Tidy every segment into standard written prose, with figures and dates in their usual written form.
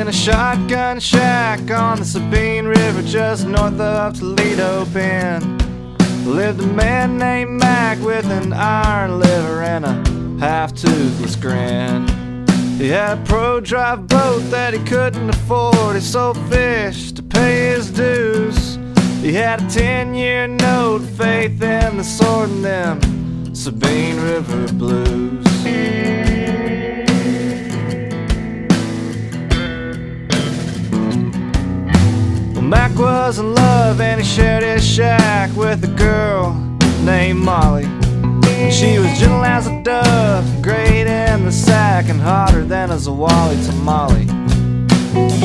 in a shotgun shack on the Sabine River just north of Toledo Bend lived a man named Mac with an iron liver and a half-toothless grin. He had a pro-drive boat that he couldn't afford. He sold fish to pay his dues. He had a 10-year note, faith in the sword and them Sabine River blues. Well, Mac was in love and he shared his shack with a girl named Molly. She was gentle as a dove, great in the sack, and hotter than a Zawali tamale.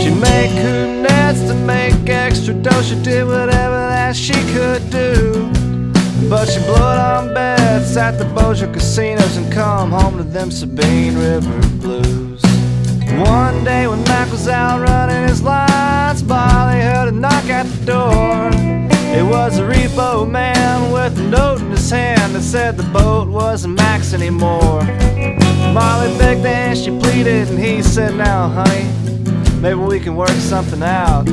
She'd make coon nets to make extra dough. She did whatever that she could do, but she'd blow it on bets at the Bossier casinos and come home to them Sabine River blues. One day when Mac was out running his lines, Molly heard a knock at the door. It was a repo man with a note in his hand that said the boat wasn't Mac's anymore. Molly begged and she pleaded, and he said, "Now, honey, maybe we can work something out."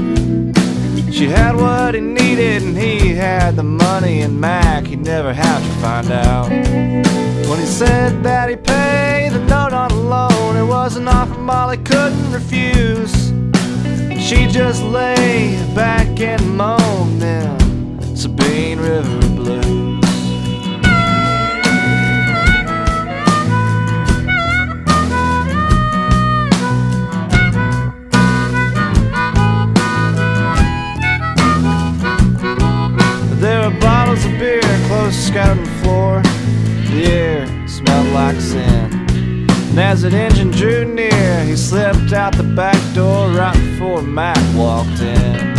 She had what he needed and he had the money, and Mac, he'd never have to find out. When he said that he'd pay the note on a loan, it was an offer Molly couldn't refuse. She just lay back and moaned them Sabine River blues. There were bottles of beer close scattered on the floor. The air smelled like sin. And as the engine drew near, he slipped out the back door right before Mac walked in.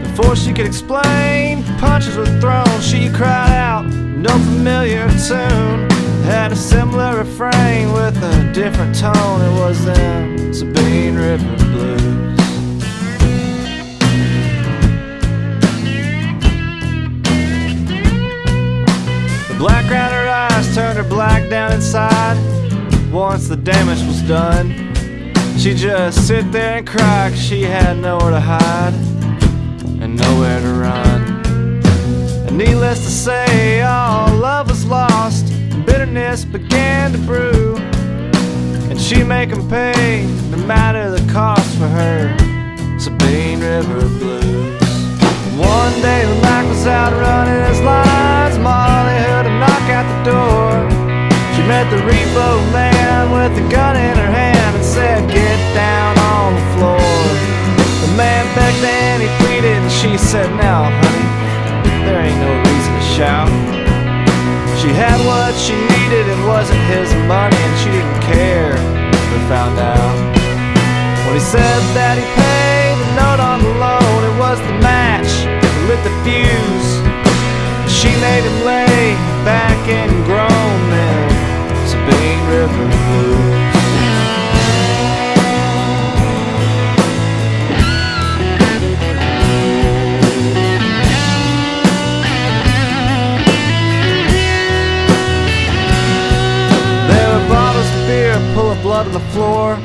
Before she could explain, punches were thrown. She cried out, no familiar tune. Had a similar refrain with a different tone. It was them Sabine River blues. The black around her eyes turned her black down inside. Once the damage was done, she'd just sit there and cry, 'cause she had nowhere to hide and nowhere to run. And needless to say, all love was lost, and bitterness began to brew. And she'd make 'em pay, no matter the cost, for her Sabine River blues. One day when Mac was out running his lines, Molly heard a knock at the door. She met the repo man with a gun in her hand and said, "Get down on the floor." The man begged and he pleaded, and she said, "Now, honey, there ain't no reason to shout." She had what she needed, it wasn't his money, and she didn't care if he found out. When he said that he paid the note on the loan, it was the match that lit the fuse. She made him lay back and groan them Sabine River blues. Full of blood on the floor,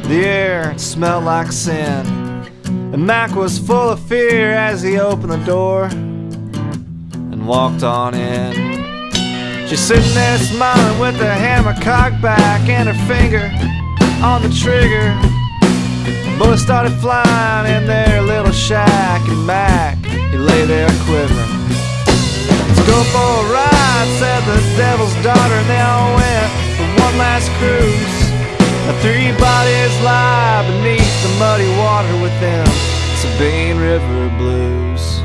the air smelled like sin, and Mac was full of fear as he opened the door and walked on in. She's sitting there smiling with her hammer cocked back and her finger on the trigger. Bullets started flying in their little shack, and Mac, he lay there quivering. "Let's go for a ride," said the devil's daughter, and they all went for one last cruise. The three bodies lie beneath the muddy water with them Sabine River blues.